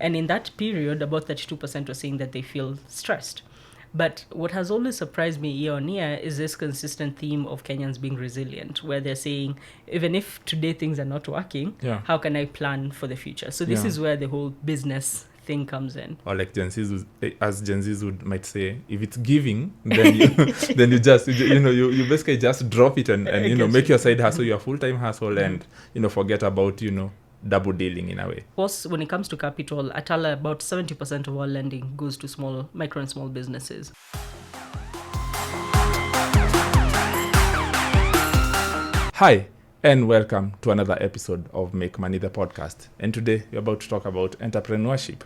And in that period, about 32% were saying that they feel stressed. But what has always surprised me year on year is this consistent theme of Kenyans being resilient, where they're saying, even if today things are not working, how can I plan for the future? So this is where the whole business thing comes in. Or like Gen Zs, as Gen Zs might say, if it's giving, then you then you basically just drop it and make your side hustle your full-time hustle and forget about double dealing in a way. Of course, when it comes to capital, at Tala, about 70% of our lending goes to micro and small businesses. Hi, and welcome to another episode of Make Money, the podcast. And today we're about to talk about entrepreneurship.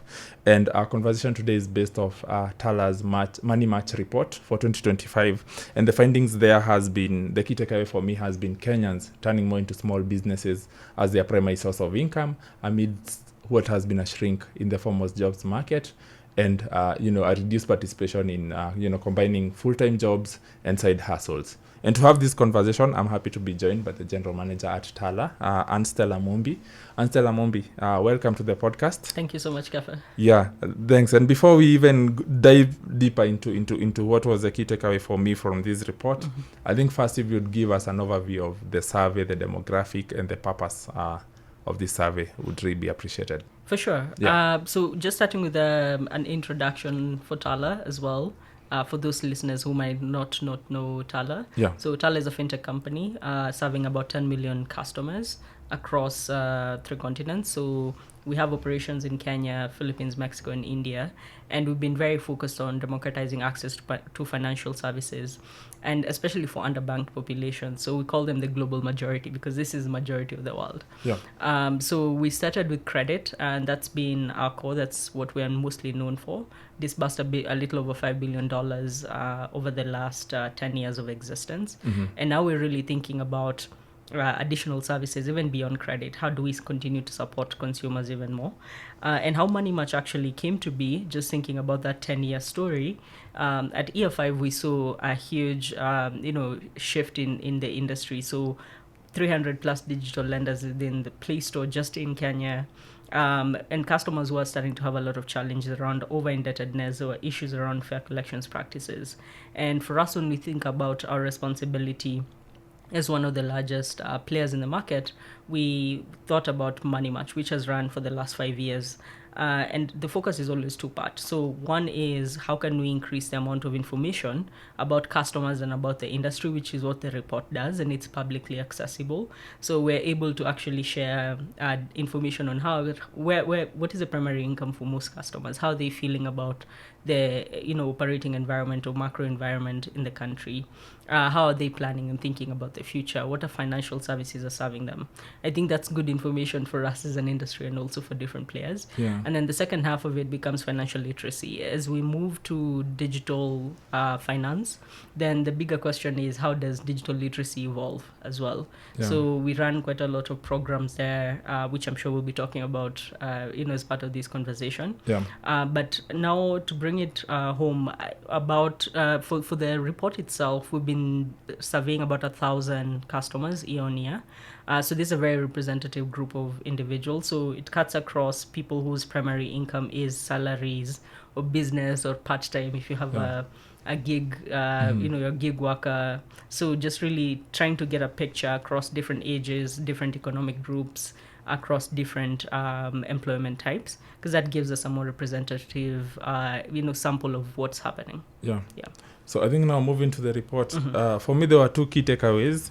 And our conversation today is based off Tala's Money Match report for 2025. And the findings there has been, the key takeaway for me has been Kenyans turning more into small businesses as their primary source of income amidst what has been a shrink in the foremost jobs market. And, a reduced participation in, combining full-time jobs and side hustles. And to have this conversation, I'm happy to be joined by the general manager at Tala, Stella Mumbi. Stella Mumbi, welcome to the podcast. Thank you so much, Kepha. Yeah, thanks. And before we even dive deeper into what was the key takeaway for me from this report, I think first if you'd give us an overview of the survey, the demographic, and the purpose of this survey would really be appreciated. For sure. Yeah. So just starting with an introduction for Tala as well. For those listeners who might not know Tala. Yeah. So Tala is a fintech company serving about 10 million customers across 3 continents. So we have operations in Kenya, Philippines, Mexico, and India. And we've been very focused on democratizing access to financial services, and especially for underbanked populations. So we call them the global majority because this is the majority of the world. Yeah. So we started with credit, and that's been our core. That's what we are mostly known for. Disbursed a little over $5 billion over the last 10 years of existence. And now we're really thinking about additional services even beyond credit. How do we continue to support consumers even more? And how Money Match actually came to be, just thinking about that 10-year story. At year 5, we saw a huge shift in the industry. So 300 plus digital lenders within the Play Store just in Kenya. And customers were starting to have a lot of challenges around over-indebtedness or issues around fair collections practices. And for us, when we think about our responsibility as one of the largest players in the market, we thought about Money Match, which has run for the last 5 years. And the focus is always 2 parts. So one is how can we increase the amount of information about customers and about the industry, which is what the report does, and it's publicly accessible. So we're able to actually share information on what is the primary income for most customers, how they're feeling about the operating environment or macro environment in the country, how are they planning and thinking about the future, what are financial services are serving them. I think that's good information for us as an industry and also for different players. Yeah. And then the second half of it becomes financial literacy. As we move to digital finance, then the bigger question is how does digital literacy evolve as well? Yeah. So we run quite a lot of programs there, which I'm sure we'll be talking about as part of this conversation. Yeah. But now to bring it home, about for the report itself, we've been surveying about 1,000 customers year on year. So this is a very representative group of individuals. So it cuts across people whose primary income is salaries or business or part-time if you have a gig, you're a gig worker. So just really trying to get a picture across different ages, different economic groups, across different employment types, because that gives us a more representative, sample of what's happening. Yeah. So I think now moving to the report, for me there were 2 key takeaways.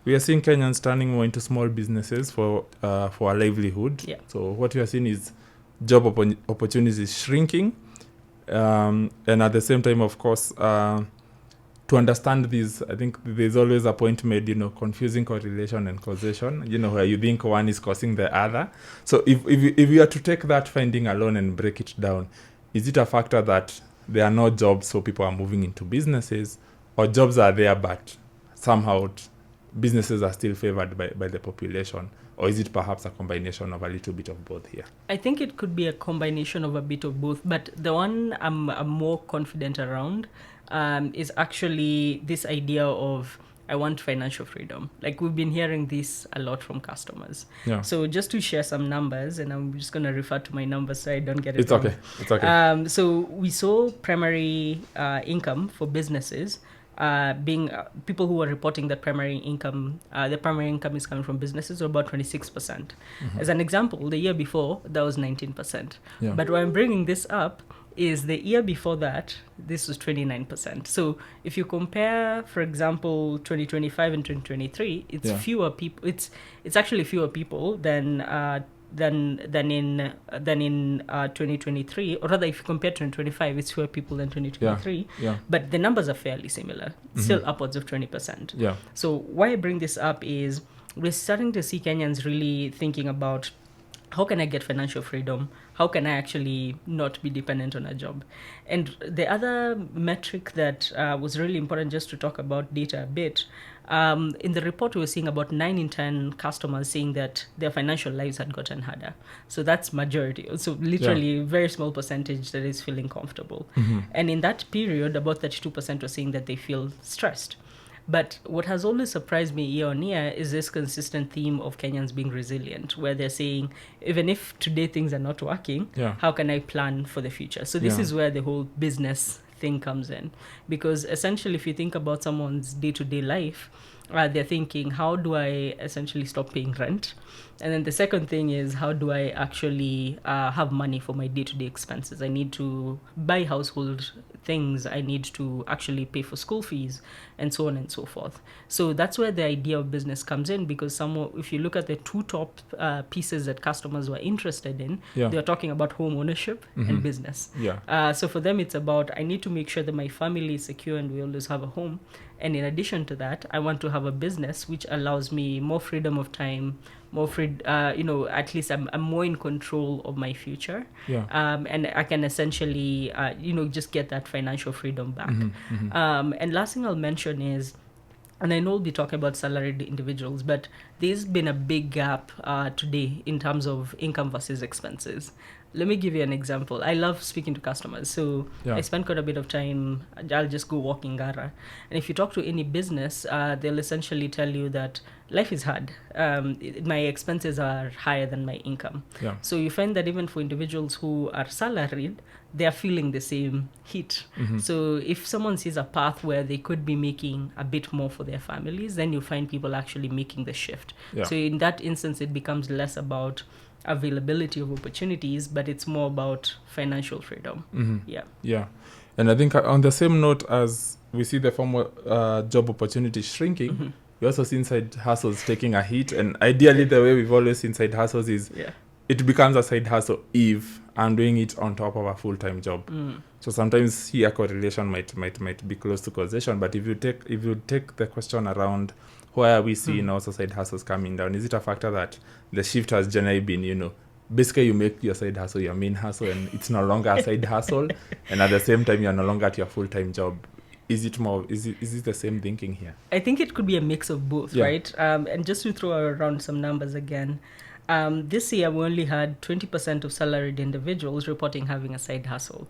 We are seeing Kenyans turning more into small businesses for a livelihood. Yeah. So what we are seeing is job opportunities shrinking, and at the same time, of course, to understand this, I think there's always a point made, confusing correlation and causation, where you think one is causing the other. So if we are to take that finding alone and break it down, is it a factor that there are no jobs, so people are moving into businesses, or jobs are there, but somehow businesses are still favored by the population? Or is it perhaps a combination of a little bit of both here? I think it could be a combination of a bit of both, but the one I'm more confident around is actually this idea of I want financial freedom. Like we've been hearing this a lot from customers. Yeah. So just to share some numbers, and I'm just going to refer to my numbers so I don't get it wrong. It's okay. So we saw primary income for businesses being people who are reporting that primary income, the primary income is coming from businesses, are about 26%. As an example, the year before, that was 19%. Yeah. But why I'm bringing this up is the year before that, this was 29%. So if you compare, for example, 2025 and 2023, it's fewer people. It's actually fewer people than in 2023, or rather, if you compare 2025, it's fewer people than 2023. Yeah. But the numbers are fairly similar, still upwards of 20%. Yeah. So why I bring this up is we're starting to see Kenyans really thinking about, how can I get financial freedom? How can I actually not be dependent on a job? And the other metric that was really important, just to talk about data a bit, in the report we were seeing about 9 in 10 customers saying that their financial lives had gotten harder. So that's majority. So literally very small percentage that is feeling comfortable. And in that period, about 32% were saying that they feel stressed. But what has always surprised me year on year is this consistent theme of Kenyans being resilient, where they're saying, even if today things are not working, how can I plan for the future? So this is where the whole business thing comes in. Because essentially, if you think about someone's day-to-day life, they're thinking, how do I essentially stop paying rent? And then the second thing is, how do I actually have money for my day-to-day expenses? I need to buy household things. I need to actually pay for school fees and so on and so forth. So that's where the idea of business comes in, because if you look at the two top pieces that customers were interested in, they're talking about home ownership and business. So for them, it's about, I need to make sure that my family is secure and we always have a home. And in addition to that, I want to have a business which allows me more freedom of time, more at least I'm more in control of my future. And I can essentially, just get that financial freedom back. And last thing I'll mention is, and I know we'll be talking about salaried individuals, but there's been a big gap today in terms of income versus expenses. Let me give you an example. I love speaking to customers. So I spend quite a bit of time. I'll just go walk in Gara. And if you talk to any business, they'll essentially tell you that life is hard. My expenses are higher than my income. So you find that even for individuals who are salaried, they're feeling the same heat. So if someone sees a path where they could be making a bit more for their families, then you find people actually making the shift. So in that instance, it becomes less about availability of opportunities, but it's more about financial freedom. And I think on the same note, as we see the formal job opportunities shrinking, we also see side hustles taking a hit. And ideally, the way we've always seen side hustles is it becomes a side hustle if I'm doing it on top of a full-time job. So sometimes here correlation might be close to causation. But if you take the question around where we see also side hustles coming down, is it a factor that the shift has generally been, basically you make your side hustle your main hustle and it's no longer a side hustle, and at the same time you're no longer at your full-time job? Is it the same thinking here? I think it could be a mix of both, right? And just to throw around some numbers again, this year we only had 20% of salaried individuals reporting having a side hustle.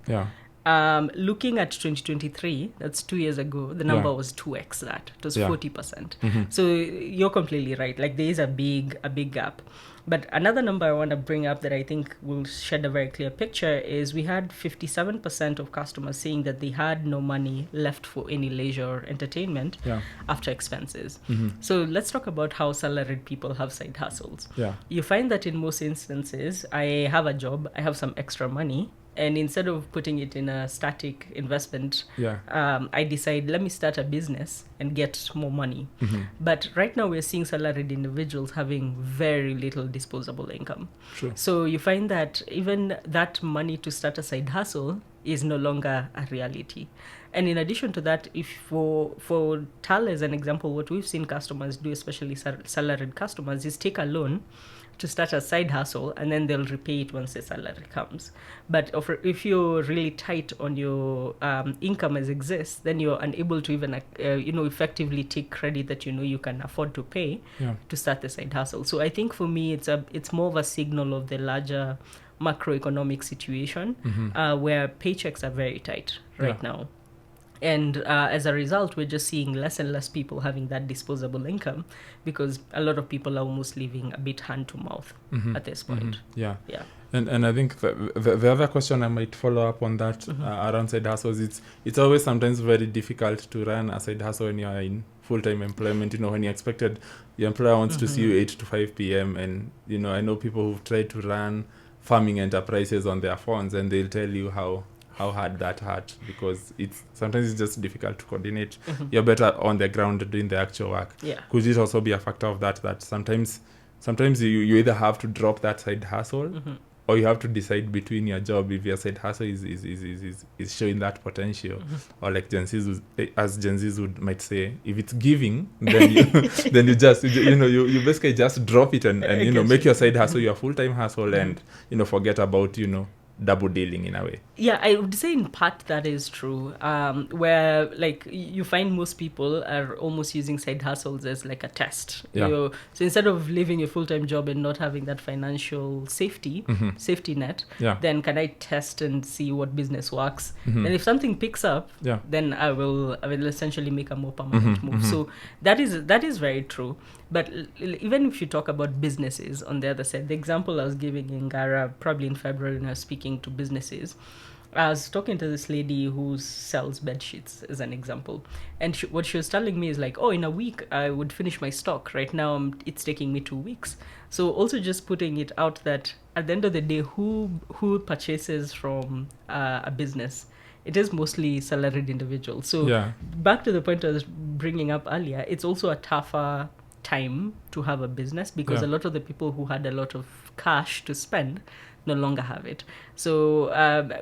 Looking at 2023, that's 2 years ago, the number was 2x that. It was 40%. So you're completely right. Like there is a big gap. But another number I want to bring up that I think will shed a very clear picture is we had 57% of customers saying that they had no money left for any leisure or entertainment after expenses. So let's talk about how salaried people have side hustles. You find that in most instances, I have a job, I have some extra money, and instead of putting it in a static investment, I decide, let me start a business and get more money. But right now we're seeing salaried individuals having very little disposable income. So you find that even that money to start a side hustle is no longer a reality. And in addition to that, if for Tala as an example, what we've seen customers do, especially salaried customers, is take a loan to start a side hustle, and then they'll repay it once the salary comes. But if you're really tight on your income as exists, then you're unable to even effectively take credit that you can afford to pay to start the side hustle. So I think for me, it's more of a signal of the larger macroeconomic situation where paychecks are very tight right now. And as a result, we're just seeing less and less people having that disposable income, because a lot of people are almost living a bit hand to mouth at this point. Yeah. Yeah. And I think the other question I might follow up on that around side hustles, it's always sometimes very difficult to run a side hustle when you're in full-time employment. When you're expected, your employer wants to see you 8 to 5 p.m. And, I know people who've tried to run farming enterprises on their phones, and they'll tell you how hard that hurt, because sometimes it's just difficult to coordinate. You're better on the ground doing the actual work. Yeah. Could it also be a factor of that sometimes you either have to drop that side hustle, or you have to decide between your job if your side hustle is showing that potential, or like Gen Zs might say, if it's giving, then you then you just you basically just drop it and make your side hustle your full-time hustle, and forget about double dealing in a way. Yeah, I would say in part that is true. Where like you find most people are almost using side hustles as like a test. Yeah. So instead of leaving a full-time job and not having that financial safety net, then can I test and see what business works? And if something picks up, then I will essentially make a more permanent move. So that is very true. But even if you talk about businesses on the other side, the example I was giving in Gara, probably in February when I was speaking to businesses, I was talking to this lady who sells bed sheets as an example. And what she was telling me is like, in a week, I would finish my stock. Right now, it's taking me 2 weeks. So also just putting it out that at the end of the day, who purchases from a business? It is mostly salaried individuals. So back to the point I was bringing up earlier, it's also a tougher time to have a business, because a lot of the people who had a lot of cash to spend no longer have it. So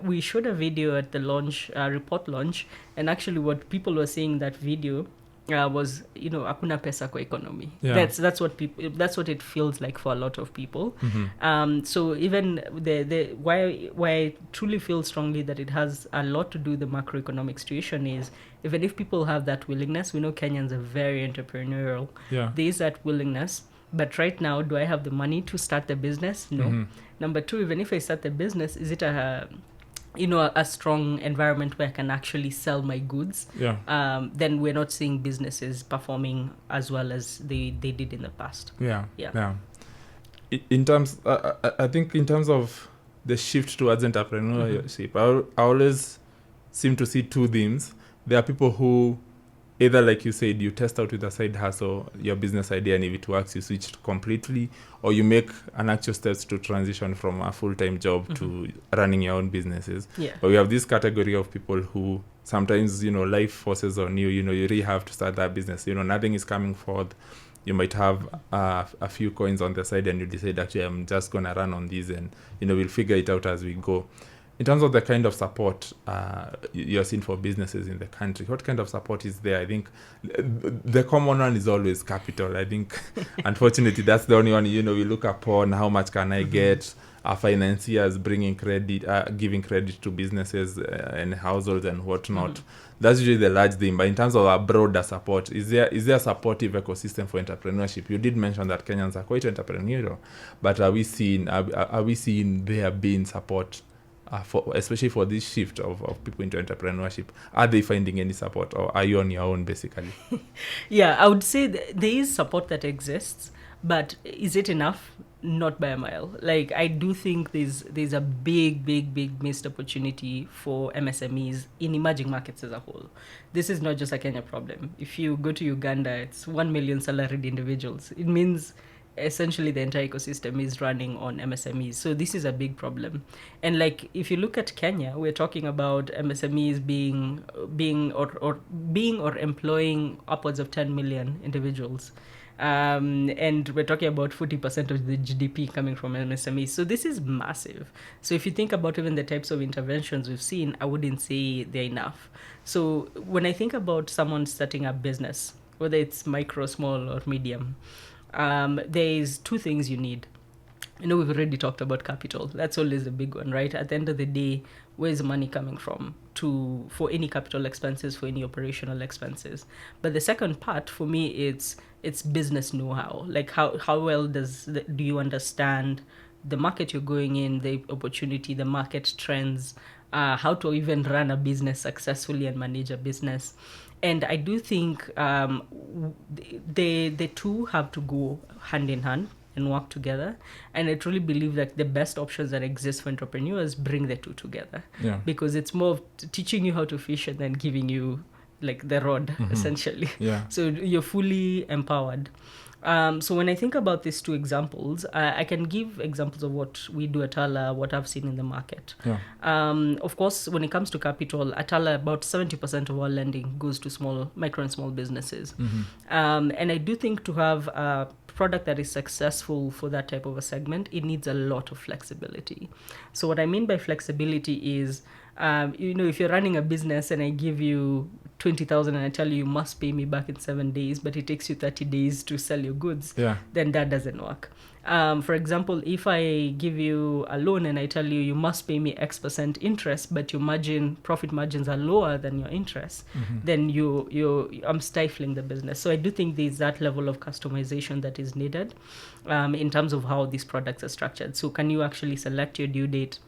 we showed a video at the launch, report launch, and actually what people were saying in that video was, hakuna pesa kwa economy. That's what it feels like for a lot of people. So even why I truly feel strongly that it has a lot to do with the macroeconomic situation is, even if people have that willingness, we know Kenyans are very entrepreneurial. There is that willingness. But right now, do I have the money to start the business? No. Number two, even if I start the business, is it a strong environment where I can actually sell my goods? Then we're not seeing businesses performing as well as they did in the past. In terms, I think in terms of the shift towards entrepreneurship, I always seem to see two themes. There are people who either, like you said, you test out with a side hustle your business idea, and if it works, you switch completely, or you make an actual steps to transition from a full-time job to running your own businesses. But we have this category of people who sometimes, life forces on you, you really have to start that business. Nothing is coming forth. You might have a few coins on the side, and you decide, actually, I'm just going to run on these, and, we'll figure it out as we go. In terms of the kind of support you're seeing for businesses in the country, what kind of support is there? I think the common one is always capital. I think, unfortunately, that's the only one, we look upon. How much can I get? Our financiers bringing credit, giving credit to businesses and households and whatnot. That's usually the large thing. But in terms of a broader support, is there a supportive ecosystem for entrepreneurship? You did mention that Kenyans are quite entrepreneurial, but are we seeing there being support? Especially for this shift of people into entrepreneurship, are they finding any support, or are you on your own basically? I would say there is support that exists, but is it enough? Not by a mile. Like, I do think there's a big missed opportunity for MSMEs in emerging markets as a whole. This is not just a Kenya problem. If you go to Uganda, it's 1 million salaried individuals. It means essentially the entire ecosystem is running on MSMEs. So this is a big problem. And like, if you look at Kenya, we're talking about MSMEs being or employing upwards of 10 million individuals. And we're talking about 40% of the GDP coming from MSMEs. So this is massive. So if you think about even the types of interventions we've seen, I wouldn't say they're enough. So when I think about someone starting a business, whether it's micro, small, or medium, there's two things you need. We've already talked about capital. That's always a big one, right? At the end of the day, where's the money coming from for any capital expenses, for any operational expenses? But the second part for me, it's business know-how. Like, how well do you understand the market you're going in, the opportunity, the market trends, how to even run a business successfully and manage a business. And I do think the two have to go hand in hand and work together. And I truly believe that the best options that exist for entrepreneurs bring the two together. Yeah. Because it's more of teaching you how to fish and then giving you like the rod, essentially. Yeah. So you're fully empowered. So when I think about these two examples, I can give examples of what we do at Tala, what I've seen in the market. Yeah. Of course, when it comes to capital, at Tala, about 70% of our lending goes to micro and small businesses. And I do think to have a product that is successful for that type of a segment, it needs a lot of flexibility. So what I mean by flexibility is, if you're running a business and I give you 20,000 and I tell you must pay me back in 7 days, but it takes you 30 days to sell your goods, then that doesn't work. For example, if I give you a loan and I tell you must pay me X% interest, but your profit margins are lower than your interest, then I'm stifling the business. So I do think there's that level of customization that is needed in terms of how these products are structured. So can you actually select your due date?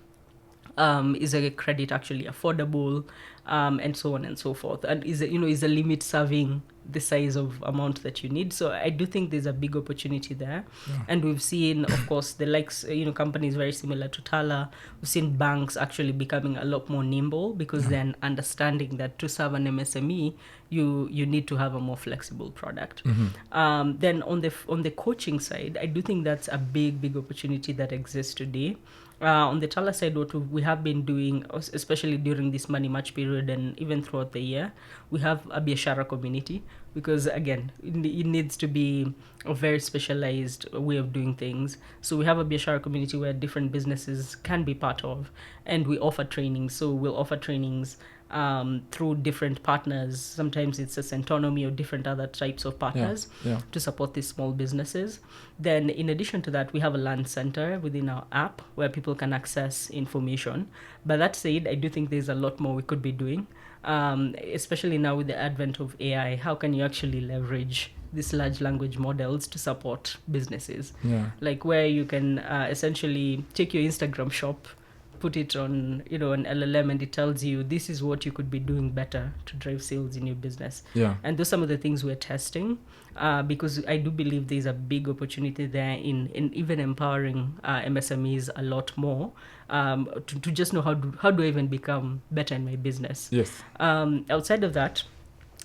Is a credit actually affordable, and so on and so forth, and is a limit serving the size of amount that you need? So I do think there's a big opportunity there. And we've seen, of course, the likes, companies very similar to Tala. We've seen banks actually becoming a lot more nimble because then understanding that to serve an MSME, you need to have a more flexible product. Then on the coaching side, I do think that's a big opportunity that exists today. On the Tala side, what we have been doing, especially during this money match period and even throughout the year, we have a biashara community, because again, it needs to be a very specialized way of doing things. So we have a biashara community where different businesses can be part of, and we offer trainings. So we'll offer trainings through different partners. Sometimes it's a Centonomy or different other types of partners to support these small businesses. Then in addition to that, we have a learn center within our app where people can access information. But that said, I do think there's a lot more we could be doing, especially now with the advent of AI. How can you actually leverage these large language models to support businesses? Like where you can essentially take your Instagram shop, put it on an LLM, and it tells you this is what you could be doing better to drive sales in your business. And those are some of the things we're testing, because I do believe there's a big opportunity there in even empowering MSMEs a lot more, to just know how do I even become better in my business. Outside of that,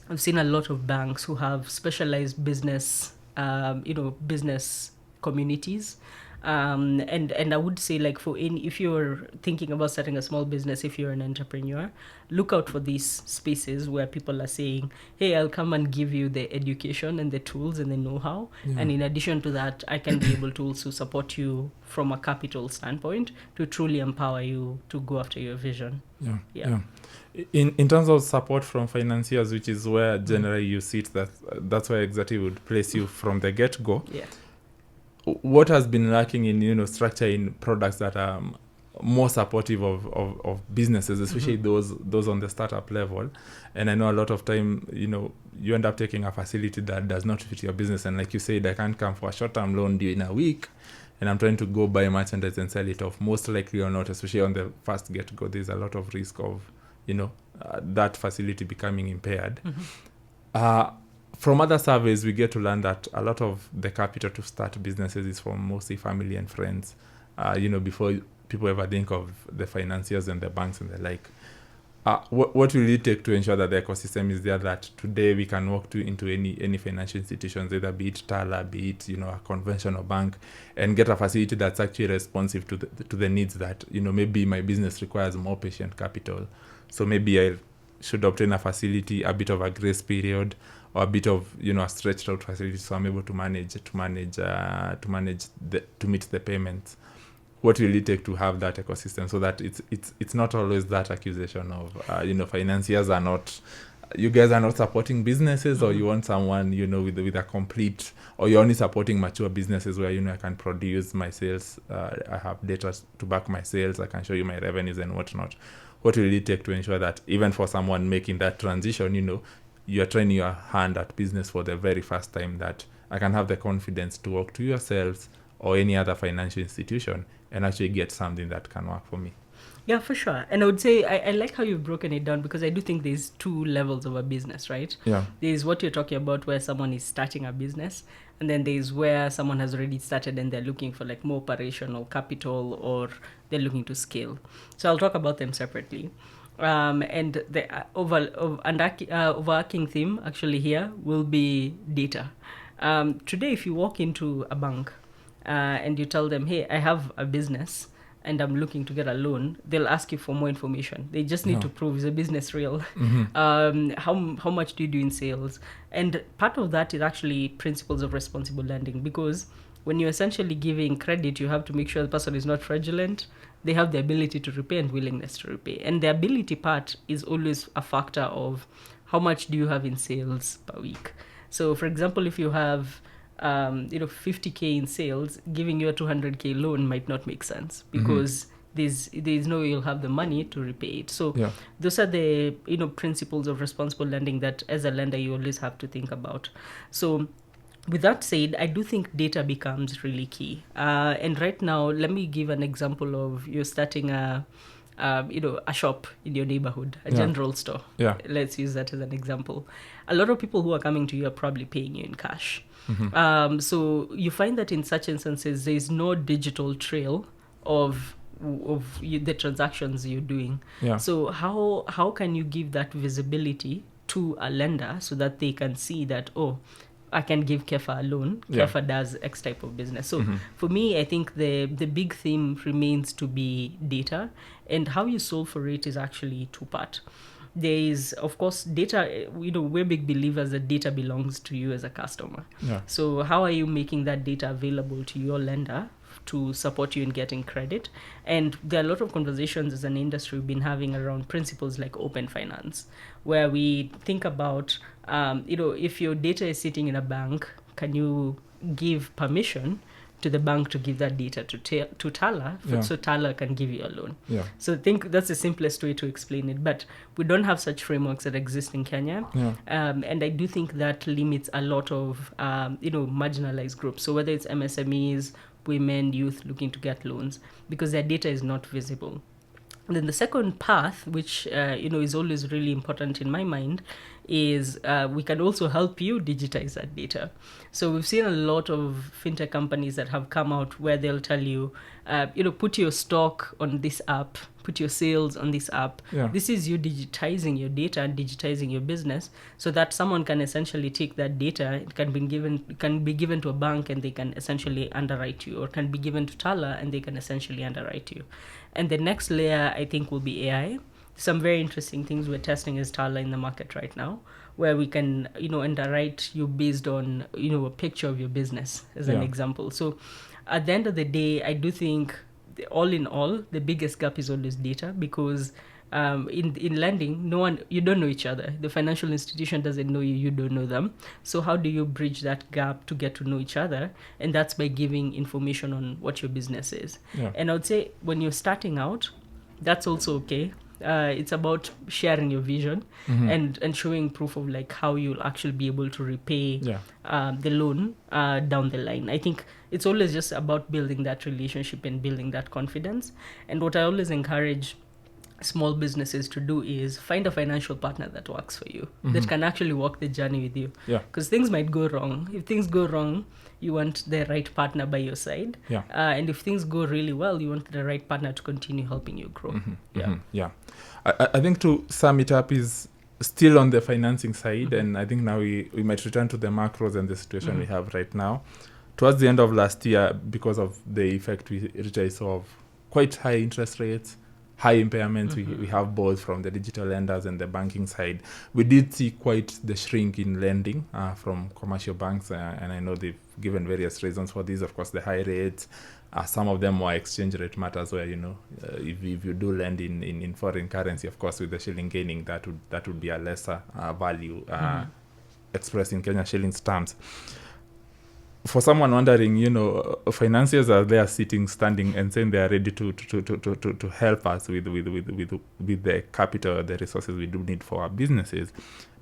I've seen a lot of banks who have specialized business business communities. And I would say, like, if you're thinking about starting a small business, if you're an entrepreneur, look out for these spaces where people are saying, hey, I'll come and give you the education and the tools and the know-how. And in addition to that, I can be able to also support you from a capital standpoint to truly empower you to go after your vision. In terms of support from financiers, which is where generally you sit, that's where exactly would place you from the get-go. What has been lacking in structure in products that are more supportive of businesses, especially those on the startup level? And I know a lot of time you end up taking a facility that does not fit your business, and like you said, I can't come for a short-term loan due in a week, and I'm trying to go buy merchandise and sell it off. Most likely or not, especially on the first get-go, there's a lot of risk of that facility becoming impaired. From other surveys, we get to learn that a lot of the capital to start businesses is from mostly family and friends, before people ever think of the financiers and the banks and the like. What will it take to ensure that the ecosystem is there, that today we can walk into any financial institutions, either be it Tala, be it a conventional bank, and get a facility that's actually responsive to the needs that maybe my business requires more patient capital, so maybe I should obtain a facility, a bit of a grace period, or a bit of a stretched out facility, so I'm able to meet the payments. What will it take to have that ecosystem, so that it's not always that accusation of financiers are not, you guys are not supporting businesses, or you want someone with a complete, or you're only supporting mature businesses where I can produce my sales, I have data to back my sales, I can show you my revenues and whatnot. What will it take to ensure that even for someone making that transition, you're training your hand at business for the very first time, that I can have the confidence to walk to yourselves or any other financial institution and actually get something that can work for me. Yeah, for sure. And I would say I like how you've broken it down, because I do think there's two levels of a business, right? Yeah. There's what you're talking about where someone is starting a business, and then there's where someone has already started and they're looking for like more operational capital, or they're looking to scale. So I'll talk about them separately. And the overarching theme actually here will be data. Today, if you walk into a bank and you tell them, hey, I have a business and I'm looking to get a loan, they'll ask you for more information. They just need to prove, is the business real? How much do you do in sales? And part of that is actually principles of responsible lending, because when you're essentially giving credit, you have to make sure the person is not fraudulent. They have the ability to repay and willingness to repay. And the ability part is always a factor of how much do you have in sales per week. So for example, if you have 50K in sales, giving you a 200K loan might not make sense, because there's no way you'll have the money to repay it. So those are the principles of responsible lending that as a lender you always have to think about. So with that said, I do think data becomes really key. And right now, let me give an example of you're starting a shop in your neighborhood, a general store. Yeah. Let's use that as an example. A lot of people who are coming to you are probably paying you in cash. So you find that in such instances, there is no digital trail of the transactions you're doing. Yeah. So how can you give that visibility to a lender so that they can see that, oh, I can give Kepha a loan. Kepha does X type of business. So for me, I think the big theme remains to be data, and how you solve for it is actually two-part. There is, of course, data. We're big believers that data belongs to you as a customer. Yeah. So how are you making that data available to your lender to support you in getting credit? And there are a lot of conversations as an industry we've been having around principles like open finance, where we think about, if your data is sitting in a bank, can you give permission to the bank to give that data to Tala, so Tala can give you a loan. Yeah. So I think that's the simplest way to explain it. But we don't have such frameworks that exist in Kenya. Yeah. And I do think that limits a lot of, marginalized groups. So whether it's MSMEs, women, youth looking to get loans, because their data is not visible. And then the second path, which is always really important in my mind, is we can also help you digitize that data. So we've seen a lot of fintech companies that have come out where they'll tell you, put your stock on this app, put your sales on this app. Yeah. This is you digitizing your data and digitizing your business, so that someone can essentially take that data. It can be given to a bank and they can essentially underwrite you, or can be given to Tala and they can essentially underwrite you. And the next layer, I think, will be AI. Some very interesting things we're testing as Tala in the market right now, where we can, underwrite you based on, a picture of your business as an example. So at the end of the day, I do think all in all, the biggest gap is always data, because in lending, you don't know each other. The financial institution doesn't know you, you don't know them. So how do you bridge that gap to get to know each other? And that's by giving information on what your business is. Yeah. And I would say when you're starting out, that's also okay. It's about sharing your vision and showing proof of like how you'll actually be able to repay the loan down the line. I think it's always just about building that relationship and building that confidence. And what I always encourage small businesses to do is find a financial partner that works for you, that can actually walk the journey with you. Because things might go wrong. If things go wrong, you want the right partner by your side. And if things go really well, you want the right partner to continue helping you grow. I think to sum it up is still on the financing side, and I think now we might return to the macros and the situation we have right now. Towards the end of last year, because of the effect we saw of quite high interest rates, high impairments, we have both from the digital lenders and the banking side. We did see quite the shrink in lending from commercial banks, and I know they've given various reasons for this. Of course, the high rates, some of them were exchange rate matters, where if you do lend in foreign currency, of course, with the shilling gaining, that would be a lesser value expressed in Kenya shillings terms. For someone wondering, financiers are there standing and saying they are ready to help us with the capital, the resources we do need for our businesses.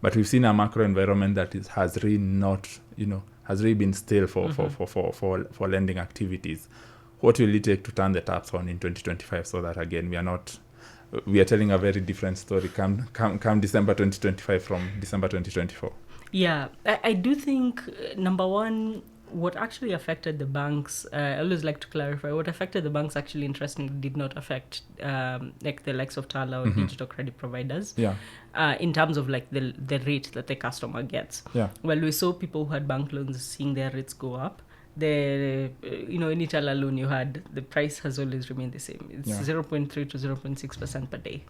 But we've seen a macro environment that has really been still for lending activities. what will it take to turn the taps on in 2025 so that, again, we are telling a very different story come December 2025 from December 2024? Yeah, I do think, number one, what actually affected the banks, I always like to clarify, what affected the banks actually, interestingly, did not affect like the likes of Tala or digital credit providers. Yeah. In terms of like the rate that the customer gets. Yeah. Well, we saw people who had bank loans seeing their rates go up. In Tala loan you had, the price has always remained the same. It's 0.3 to 0.6% per day.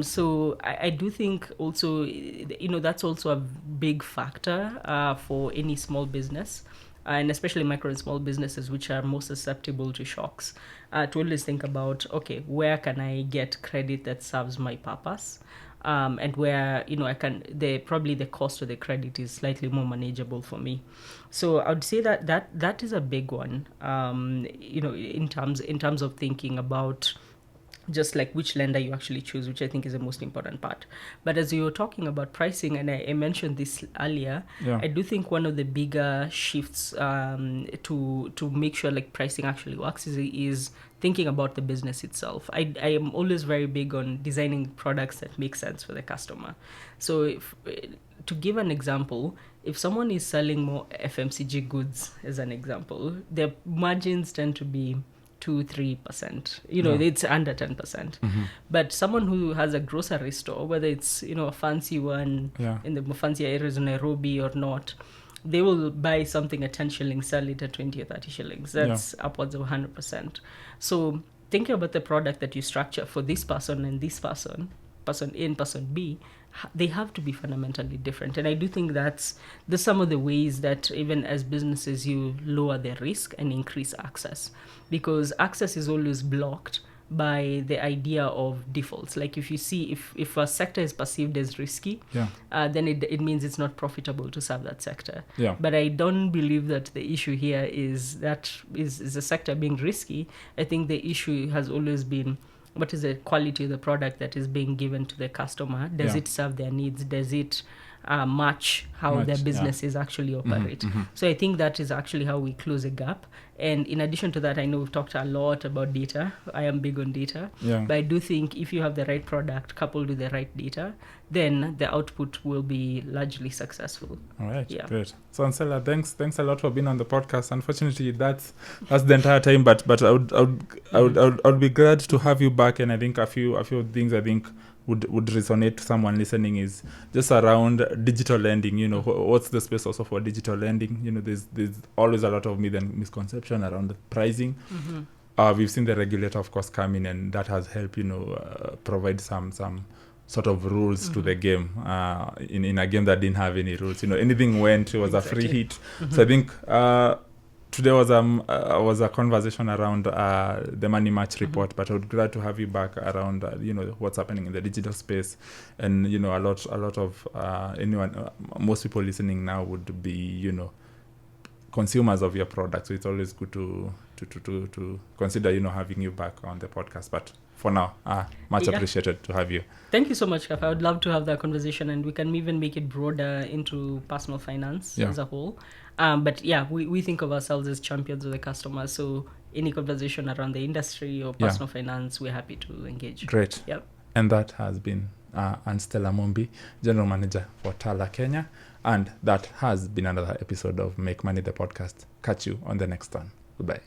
So I do think also, that's also a big factor for any small business, and especially micro and small businesses, which are most susceptible to shocks, to always think about, okay, where can I get credit that serves my purpose? And where probably the cost of the credit is slightly more manageable for me. So I would say that is a big one. In terms of thinking about just like which lender you actually choose, which I think is the most important part. But as you were talking about pricing, and I mentioned this earlier, I do think one of the bigger shifts to make sure like pricing actually works is thinking about the business itself. I am always very big on designing products that make sense for the customer. So to give an example, if someone is selling more FMCG goods, as an example, their margins tend to be 2-3%. It's under 10%. But someone who has a grocery store, whether it's a fancy one in the fancy areas of Nairobi or not, they will buy something at 10 shillings, sell it at 20 or 30 shillings. That's upwards of 100%. So thinking about the product that you structure for this person and this person A and person B, they have to be fundamentally different. And I do think there's some of the ways that even as businesses you lower the risk and increase access, because access is always blocked by the idea of defaults. Like if you see if a sector is perceived as risky, then it means it's not profitable to serve that sector. But I don't believe that the issue here is the sector being risky. I think the issue has always been, what is the quality of the product that is being given to the customer? Does it serve their needs? Does it match how their businesses actually operate? So I think that is actually how we close a gap. And in addition to that, I know we've talked a lot about data. I am big on data. But I do think if you have the right product coupled with the right data, then the output will be largely successful. All right, great. So Stella, thanks a lot for being on the podcast. Unfortunately, that's the entire time. But I would be glad to have you back. And I think a few things I think would resonate to someone listening is just around digital lending. What's the space also for digital lending? There's always a lot of myth and misconception around the pricing. We've seen the regulator, of course, come in, and that has helped provide some sort of rules to the game in a game that didn't have any rules. Anything went. It was a free hit. So I think today was a conversation around the Money Match report, but I would be glad to have you back around what's happening in the digital space, and a lot of most people listening now would be consumers of your product. So it's always good to consider having you back on the podcast. But for now, much appreciated to have you. Thank you so much, Kepha. I would love to have that conversation, and we can even make it broader into personal finance as a whole. But we think of ourselves as champions of the customer. So any conversation around the industry or personal finance, we're happy to engage. Great. And that has been Stella Mumbi, General Manager for Tala, Kenya. And that has been another episode of Make Money, the podcast. Catch you on the next one. Goodbye.